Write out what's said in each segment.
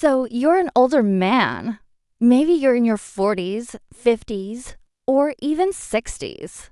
So you're an older man. Maybe you're in your 40s, 50s, or even 60s.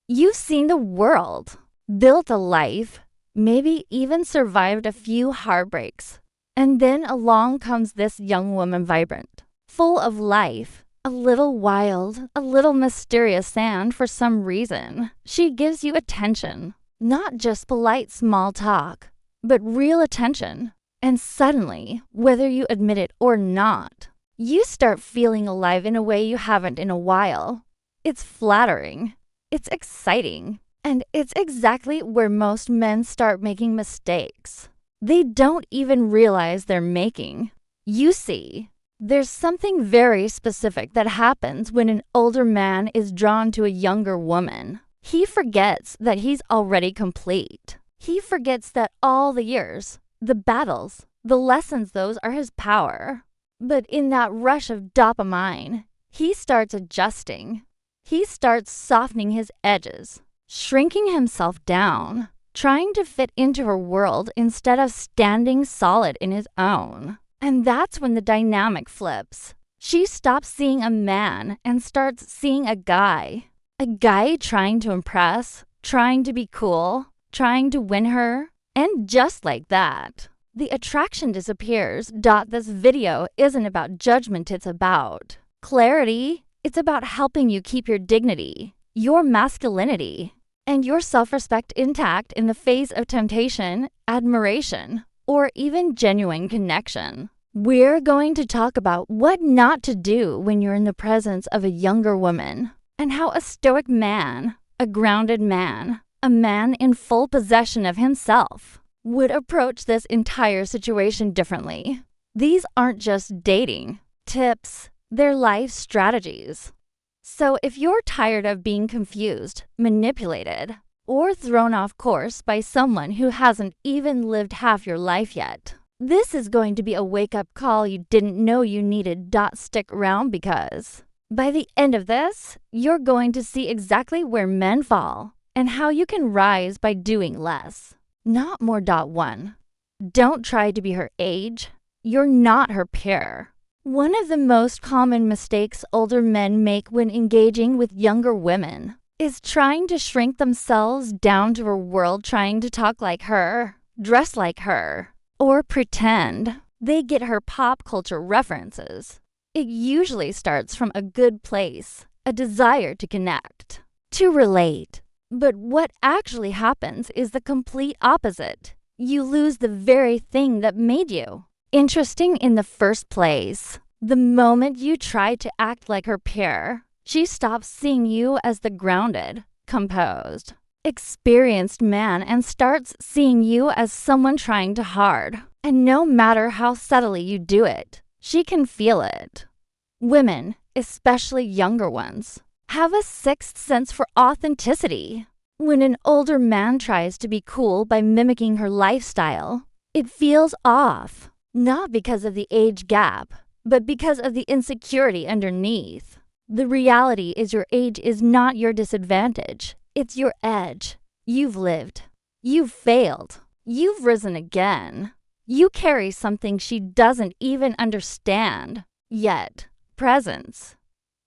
You've seen the world, built a life, maybe even survived a few heartbreaks. And then along comes this young woman, vibrant, full of life, a little wild, a little mysterious, and for some reason, she gives you attention. Not just polite small talk, but real attention. And suddenly, whether you admit it or not, you start feeling alive in a way you haven't in a while. It's flattering. It's exciting. And it's exactly where most men start making mistakes. They don't even realize they're making. You see, there's something very specific that happens when an older man is drawn to a younger woman. He forgets that he's already complete. He forgets that all the years, the battles, the lessons, those are his power. But in that rush of dopamine, he starts adjusting. He starts softening his edges, shrinking himself down, trying to fit into her world instead of standing solid in his own. And that's when the dynamic flips. She stops seeing a man and starts seeing a guy. A guy trying to impress, trying to be cool, trying to win her. And just like that, the attraction disappears. This video isn't about judgment, it's about clarity. It's about helping you keep your dignity, your masculinity, and your self-respect intact in the face of temptation, admiration, or even genuine connection. We're going to talk about what not to do when you're in the presence of a younger woman, and how a stoic man, a grounded man, a man in full possession of himself, would approach this entire situation differently. These aren't just dating tips, they're life strategies. So if you're tired of being confused, manipulated, or thrown off course by someone who hasn't even lived half your life yet, this is going to be a wake-up call you didn't know you needed. Stick around, because by the end of this, you're going to see exactly where men fall and how you can rise by doing less, not more. 1. Don't try to be her age. You're not her peer. One of the most common mistakes older men make when engaging with younger women is trying to shrink themselves down to her world, trying to talk like her, dress like her, or pretend they get her pop culture references. It usually starts from a good place, a desire to connect, to relate. But what actually happens is the complete opposite. You lose the very thing that made you interesting in the first place. The moment you try to act like her peer, she stops seeing you as the grounded, composed, experienced man and starts seeing you as someone trying too hard. And no matter how subtly you do it, she can feel it. Women, especially younger ones, have a sixth sense for authenticity. When an older man tries to be cool by mimicking her lifestyle, it feels off. Not because of the age gap, but because of the insecurity underneath. The reality is your age is not your disadvantage. It's your edge. You've lived. You've failed. You've risen again. You carry something she doesn't even understand. Yet, presence.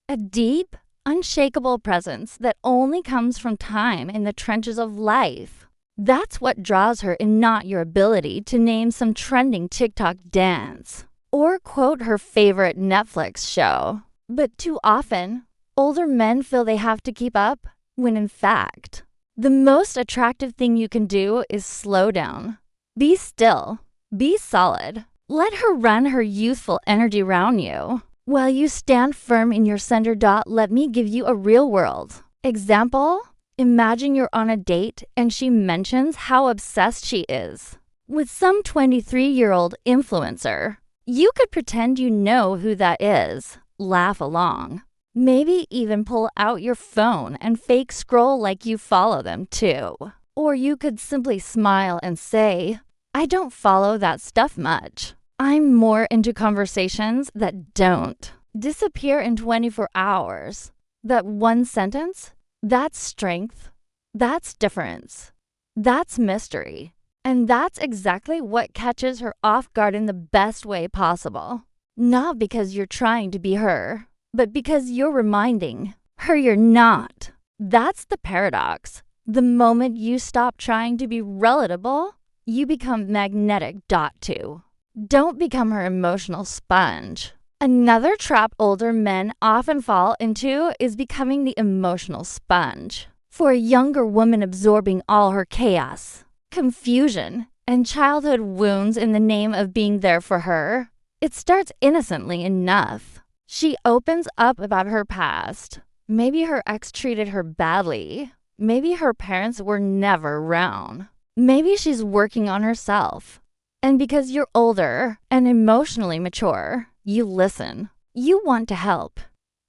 A deep, unshakable presence that only comes from time in the trenches of life. That's what draws her, and not your ability to name some trending TikTok dance or quote her favorite Netflix show. But too often, older men feel they have to keep up, when in fact, the most attractive thing you can do is slow down. Be still. Be solid. Let her run her youthful energy around you, while you stand firm in your center. Let me give you a real-world example. Imagine you're on a date and she mentions how obsessed she is with some 23-year-old influencer. You could pretend you know who that is, laugh along, maybe even pull out your phone and fake scroll like you follow them too. Or you could simply smile and say, I don't follow that stuff much. I'm more into conversations that don't disappear in 24 hours. That one sentence, that's strength, that's difference, that's mystery. And that's exactly what catches her off guard in the best way possible. Not because you're trying to be her, but because you're reminding her you're not. That's the paradox. The moment you stop trying to be relatable, you become magnetic. Too. Don't become her emotional sponge. Another trap older men often fall into is becoming the emotional sponge. For a younger woman absorbing all her chaos, confusion, and childhood wounds in the name of being there for her, it starts innocently enough. She opens up about her past. Maybe her ex treated her badly. Maybe her parents were never around. Maybe she's working on herself. And because you're older and emotionally mature, you listen. You want to help.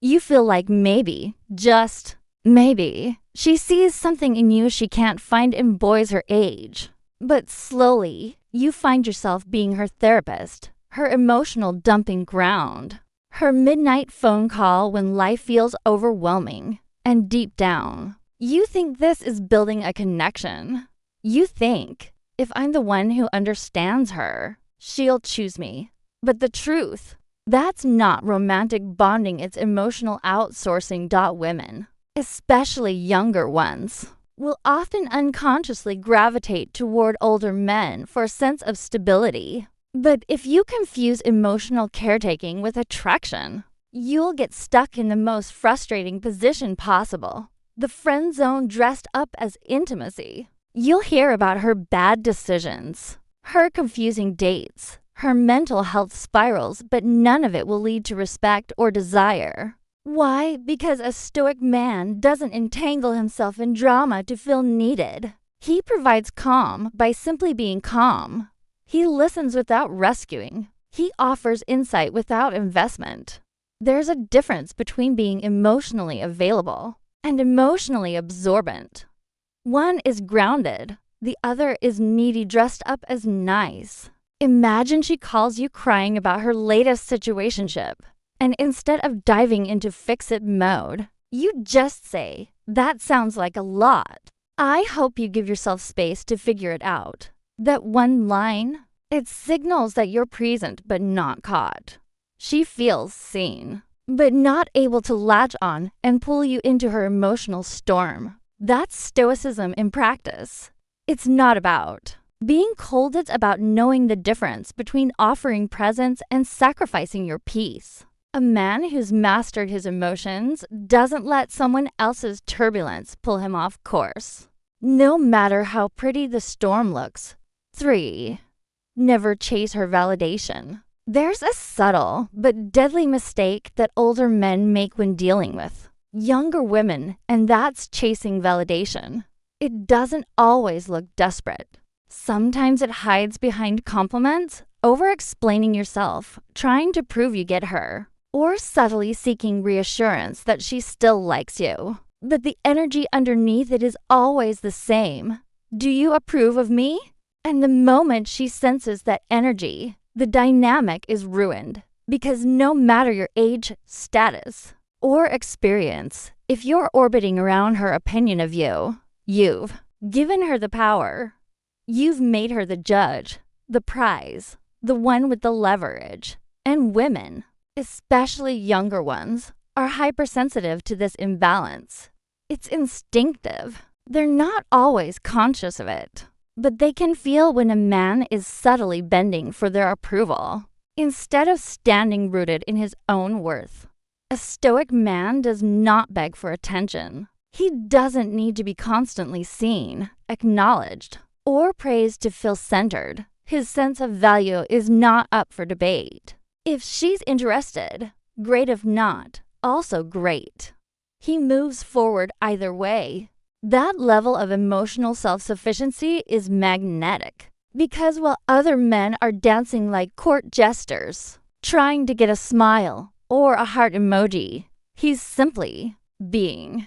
You feel like maybe, just maybe, she sees something in you she can't find in boys her age. But slowly, you find yourself being her therapist, her emotional dumping ground, her midnight phone call when life feels overwhelming. And deep down, you think this is building a connection. You think, if I'm the one who understands her, she'll choose me. But the truth, that's not romantic bonding, it's emotional outsourcing. Women, especially younger ones, will often unconsciously gravitate toward older men for a sense of stability. But if you confuse emotional caretaking with attraction, you'll get stuck in the most frustrating position possible. The friend zone dressed up as intimacy. You'll hear about her bad decisions, her confusing dates, her mental health spirals, but none of it will lead to respect or desire. Why? Because a Stoic man doesn't entangle himself in drama to feel needed. He provides calm by simply being calm. He listens without rescuing. He offers insight without investment. There's a difference between being emotionally available and emotionally absorbent. One is grounded, the other is needy dressed up as nice. Imagine she calls you crying about her latest situationship, and instead of diving into fix-it mode, you just say, "That sounds like a lot. I hope you give yourself space to figure it out." That one line, it signals that you're present but not caught. She feels seen, but not able to latch on and pull you into her emotional storm. That's Stoicism in practice. It's not about being cold, it's about knowing the difference between offering presence and sacrificing your peace. A man who's mastered his emotions doesn't let someone else's turbulence pull him off course, no matter how pretty the storm looks. 3. Never chase her validation. There's a subtle but deadly mistake that older men make when dealing with younger women, and that's chasing validation. It doesn't always look desperate. Sometimes it hides behind compliments, over-explaining yourself, trying to prove you get her, or subtly seeking reassurance that she still likes you. But the energy underneath it is always the same. Do you approve of me? And the moment she senses that energy, the dynamic is ruined. Because no matter your age, status, or experience, if you're orbiting around her opinion of you, you've given her the power. You've made her the judge, the prize, the one with the leverage. And women, especially younger ones, are hypersensitive to this imbalance. It's instinctive. They're not always conscious of it, but they can feel when a man is subtly bending for their approval, instead of standing rooted in his own worth. A Stoic man does not beg for attention. He doesn't need to be constantly seen, acknowledged, or praised to feel centered. His sense of value is not up for debate. If she's interested, great. If not, also great. He moves forward either way. That level of emotional self-sufficiency is magnetic, because while other men are dancing like court jesters, trying to get a smile or a heart emoji, he's simply being.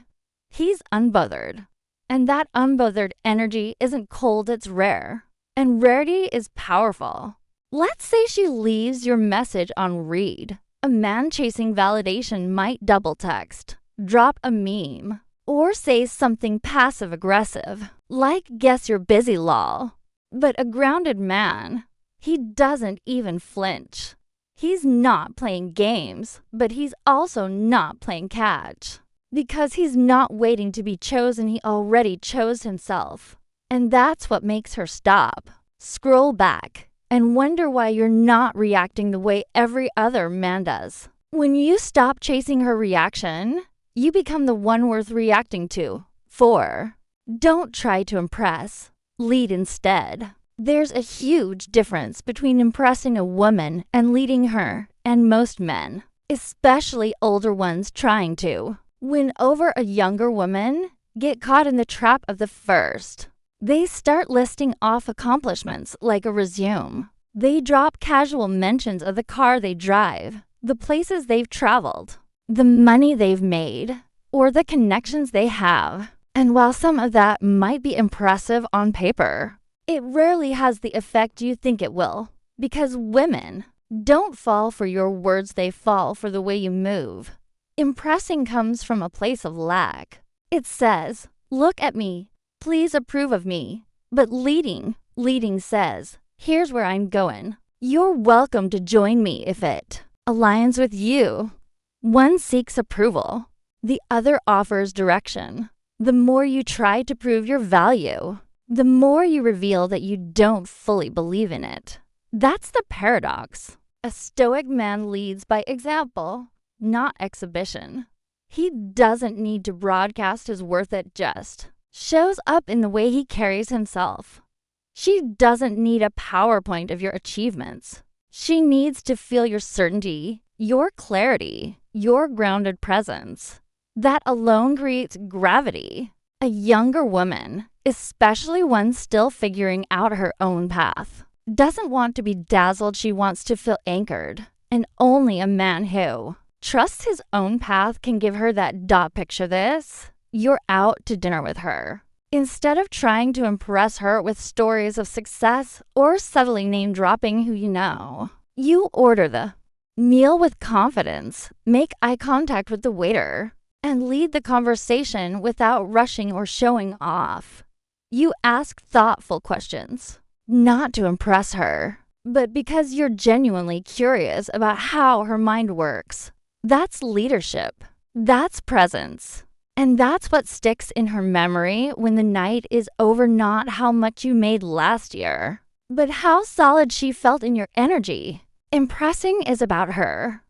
He's unbothered. And that unbothered energy isn't cold, it's rare. And rarity is powerful. Let's say she leaves your message on read. A man chasing validation might double text, drop a meme, or say something passive-aggressive, like "guess you're busy lol." But a grounded man, he doesn't even flinch. He's not playing games, but he's also not playing catch. Because he's not waiting to be chosen, he already chose himself. And that's what makes her stop, scroll back, and wonder why you're not reacting the way every other man does. When you stop chasing her reaction, you become the one worth reacting to. 4. Don't try to impress. Lead instead. There's a huge difference between impressing a woman and leading her, and most men, especially older ones, trying to win over a younger woman, get caught in the trap of the first. They start listing off accomplishments like a resume. They drop casual mentions of the car they drive, the places they've traveled, the money they've made, or the connections they have. And while some of that might be impressive on paper, it rarely has the effect you think it will. Because women don't fall for your words, they fall for the way you move. Impressing comes from a place of lack. It says, look at me, please approve of me. But leading says, here's where I'm going. You're welcome to join me if it aligns with you. One seeks approval. The other offers direction. The more you try to prove your value, the more you reveal that you don't fully believe in it. That's the paradox. A Stoic man leads by example, not exhibition. He doesn't need to broadcast his worth, it just shows up in the way he carries himself. She doesn't need a PowerPoint of your achievements. She needs to feel your certainty, your clarity, your grounded presence. That alone creates gravity. A younger woman, especially one still figuring out her own path, doesn't want to be dazzled. She wants to feel anchored. And only a man who trusts his own path can give her that dot. Picture this. You're out to dinner with her. Instead of trying to impress her with stories of success or subtly name-dropping who you know, you order the meal with confidence, make eye contact with the waiter, and lead the conversation without rushing or showing off. You ask thoughtful questions, not to impress her, but because you're genuinely curious about how her mind works. That's leadership. That's presence. And that's what sticks in her memory when the night is over, not how much you made last year, but how solid she felt in your energy. Impressing is about her.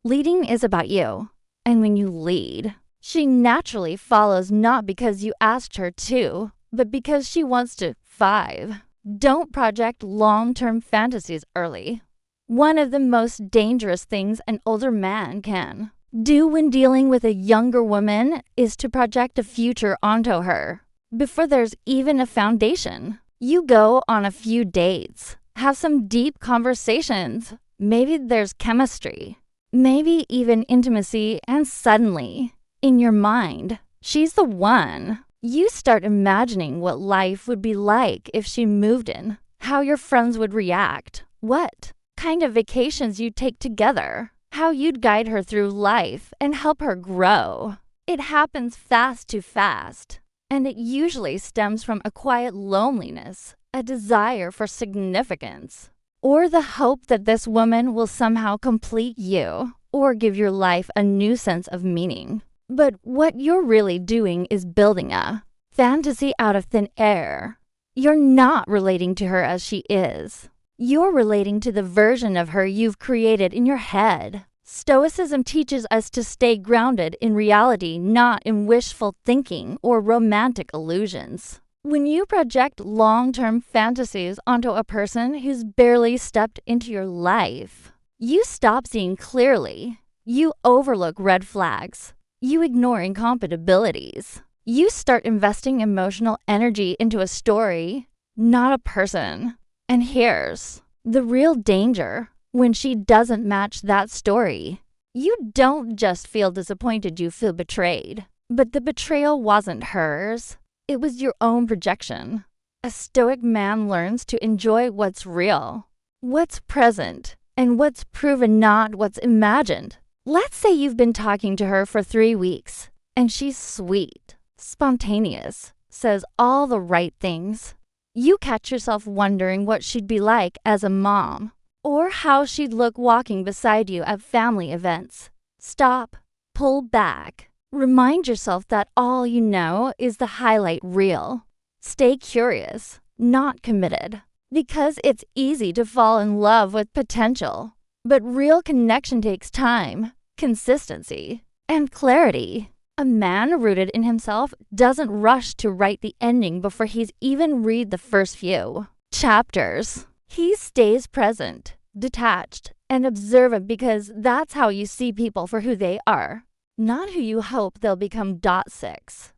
Leading is about you. And when you lead, she naturally follows, not because you asked her to, but because she wants to. 5. Don't project long-term fantasies early. One of the most dangerous things an older man can do when dealing with a younger woman is to project a future onto her before there's even a foundation. You go on a few dates, have some deep conversations. Maybe there's chemistry, maybe even intimacy, and suddenly, in your mind, she's the one. You start imagining what life would be like if she moved in, how your friends would react, what kind of vacations you'd take together, how you'd guide her through life and help her grow. It happens fast, and it usually stems from a quiet loneliness, a desire for significance, or the hope that this woman will somehow complete you or give your life a new sense of meaning. But what you're really doing is building a fantasy out of thin air. You're not relating to her as she is. You're relating to the version of her you've created in your head. Stoicism teaches us to stay grounded in reality, not in wishful thinking or romantic illusions. When you project long-term fantasies onto a person who's barely stepped into your life, you stop seeing clearly. You overlook red flags. You ignore incompatibilities. You start investing emotional energy into a story, not a person. And here's the real danger. When she doesn't match that story, you don't just feel disappointed, you feel betrayed. But the betrayal wasn't hers. It was your own projection. A Stoic man learns to enjoy what's real, what's present, and what's proven, not what's imagined. Let's say you've been talking to her for 3 weeks, and she's sweet, spontaneous, says all the right things. You catch yourself wondering what she'd be like as a mom, or how she'd look walking beside you at family events. Stop, pull back. Remind yourself that all you know is the highlight reel. Stay curious, not committed, because it's easy to fall in love with potential. But real connection takes time, consistency, and clarity. A man rooted in himself doesn't rush to write the ending before he's even read the first few chapters. He stays present, detached, and observant because that's how you see people for who they are, not who you hope they'll become. 6.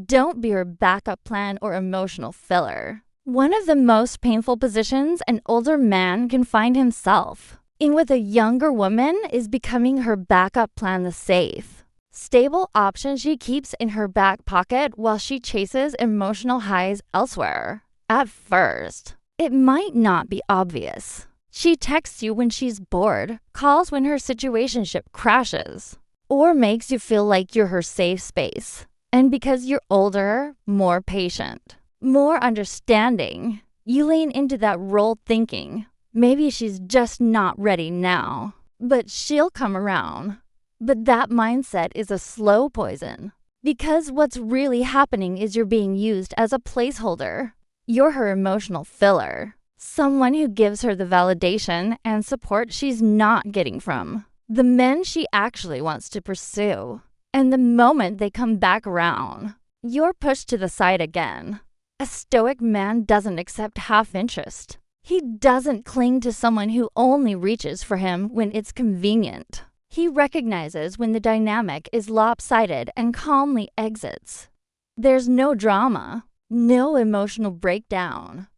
Don't be your backup plan or emotional filler. One of the most painful positions an older man can find himself in with a younger woman is becoming her backup plan, the safe, stable option she keeps in her back pocket while she chases emotional highs elsewhere. At first, it might not be obvious. She texts you when she's bored, calls when her situationship crashes, or makes you feel like you're her safe space. And because you're older, more patient, more understanding, you lean into that role thinking, maybe she's just not ready now, but she'll come around. But that mindset is a slow poison, because what's really happening is you're being used as a placeholder. You're her emotional filler, someone who gives her the validation and support she's not getting from the men she actually wants to pursue. And the moment they come back around, you're pushed to the side again. A stoic man doesn't accept half interest. He doesn't cling to someone who only reaches for him when it's convenient. He recognizes when the dynamic is lopsided and calmly exits. There's no drama, no emotional breakdown.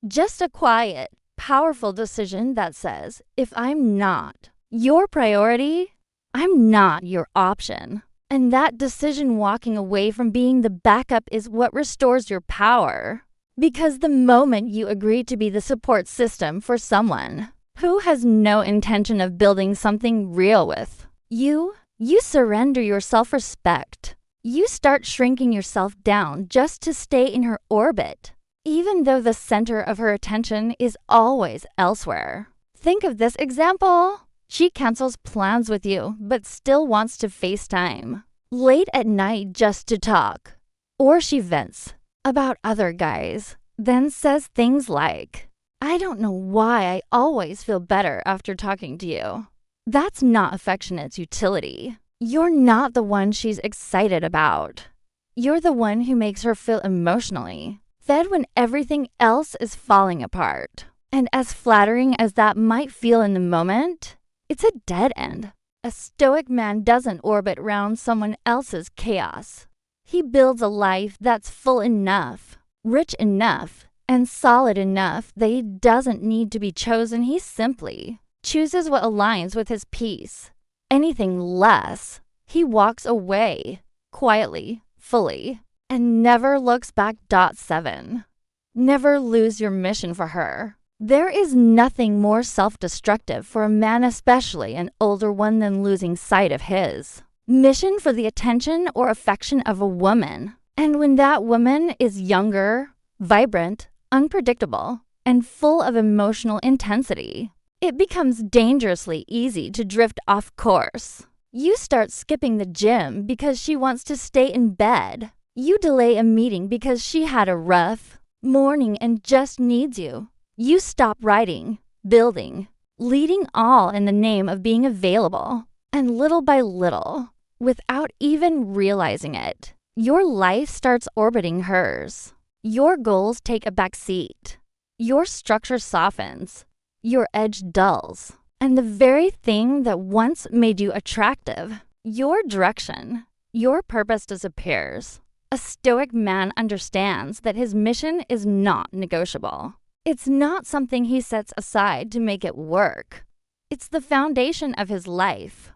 Just a quiet, powerful decision that says, if I'm not your priority, I'm not your option. And that decision walking away from being the backup is what restores your power. Because the moment you agree to be the support system for someone who has no intention of building something real with you surrender your self-respect. You start shrinking yourself down just to stay in her orbit, even though the center of her attention is always elsewhere. Think of this example. She cancels plans with you, but still wants to FaceTime late at night just to talk. Or she vents about other guys, then says things like, I don't know why I always feel better after talking to you. That's not affectionate utility. You're not the one she's excited about. You're the one who makes her feel emotionally fed when everything else is falling apart. And as flattering as that might feel in the moment, it's a dead end. A stoic man doesn't orbit around someone else's chaos. He builds a life that's full enough, rich enough, and solid enough that he doesn't need to be chosen. He simply chooses what aligns with his peace. Anything less, he walks away, quietly, fully, and never looks back. 7. Never lose your mission for her. There is nothing more self-destructive for a man, especially an older one, than losing sight of his mission for the attention or affection of a woman. And when that woman is younger, vibrant, unpredictable, and full of emotional intensity, it becomes dangerously easy to drift off course. You start skipping the gym because she wants to stay in bed. You delay a meeting because she had a rough morning and just needs you. You stop writing, building, leading, all in the name of being available. And little by little, without even realizing it, your life starts orbiting hers. Your goals take a back seat. Your structure softens. Your edge dulls. And the very thing that once made you attractive, your direction, your purpose, disappears. A stoic man understands that his mission is not negotiable. It's not something he sets aside to make it work. It's the foundation of his life.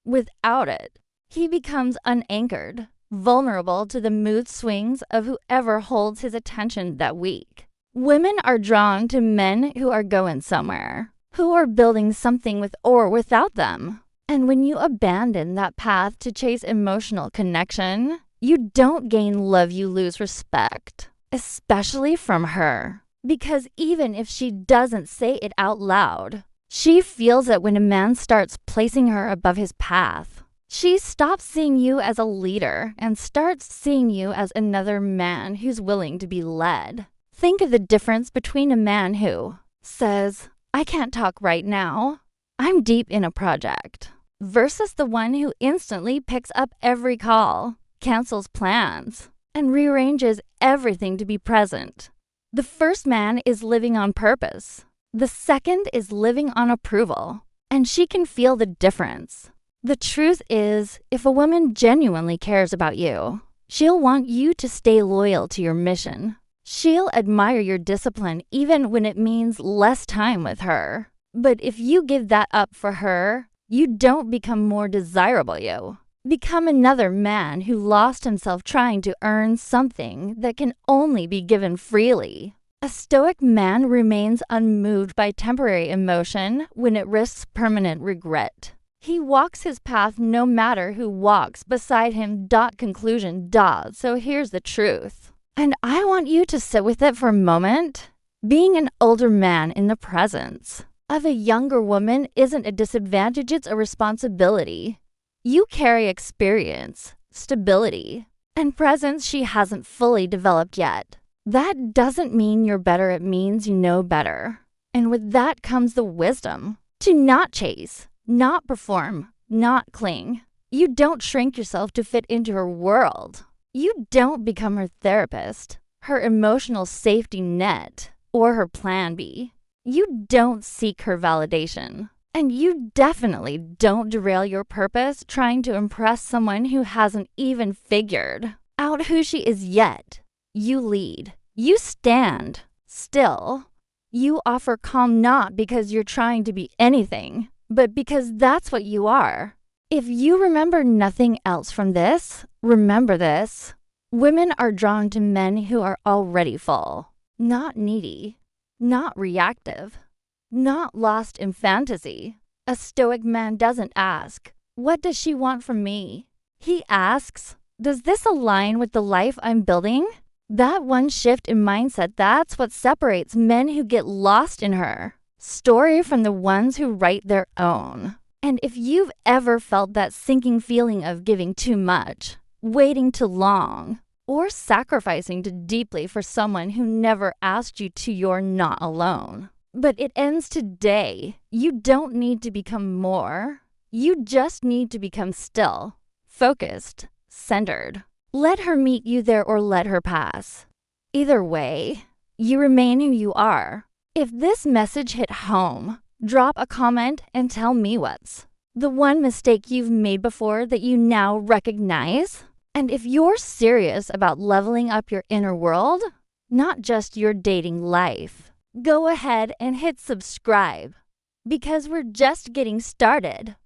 Without it, he becomes unanchored, vulnerable to the mood swings of whoever holds his attention that week. Women are drawn to men who are going somewhere, who are building something with or without them. And when you abandon that path to chase emotional connection, you don't gain love, you lose respect, especially from her. Because even if she doesn't say it out loud, she feels it when a man starts placing her above his path. She stops seeing you as a leader and starts seeing you as another man who's willing to be led. Think of the difference between a man who says, "I can't talk right now. I'm deep in a project," versus the one who instantly picks up every call, cancels plans, and rearranges everything to be present. The first man is living on purpose. The second is living on approval, and she can feel the difference. The truth is, if a woman genuinely cares about you, she'll want you to stay loyal to your mission. She'll admire your discipline even when it means less time with her. But if you give that up for her, you don't become more desirable you. Become another man who lost himself trying to earn something that can only be given freely. A Stoic man remains unmoved by temporary emotion when it risks permanent regret. He walks his path no matter who walks beside him. Conclusion. So here's the truth. And I want you to sit with it for a moment. Being an older man in the presence of a younger woman isn't a disadvantage, it's a responsibility. You carry experience, stability, and presence she hasn't fully developed yet. That doesn't mean you're better, it means you know better. And with that comes the wisdom to not chase, not perform, not cling. You don't shrink yourself to fit into her world. You don't become her therapist, her emotional safety net, or her plan B. You don't seek her validation. And you definitely don't derail your purpose trying to impress someone who hasn't even figured out who she is yet. You lead. You stand still. You offer calm not because you're trying to be anything, but because that's what you are. If you remember nothing else from this, remember this. Women are drawn to men who are already full, not needy, not reactive, not lost in fantasy. A Stoic man doesn't ask, "What does she want from me?" He asks, "Does this align with the life I'm building?" That one shift in mindset, that's what separates men who get lost in her story from the ones who write their own. And if you've ever felt that sinking feeling of giving too much, waiting too long, or sacrificing too deeply for someone who never asked you to, you're not alone. But it ends today. You don't need to become more. You just need to become still, focused, centered. Let her meet you there or let her pass. Either way, you remain who you are. If this message hit home, drop a comment and tell me what's the one mistake you've made before that you now recognize. And if you're serious about leveling up your inner world, not just your dating life, go ahead and hit subscribe because we're just getting started.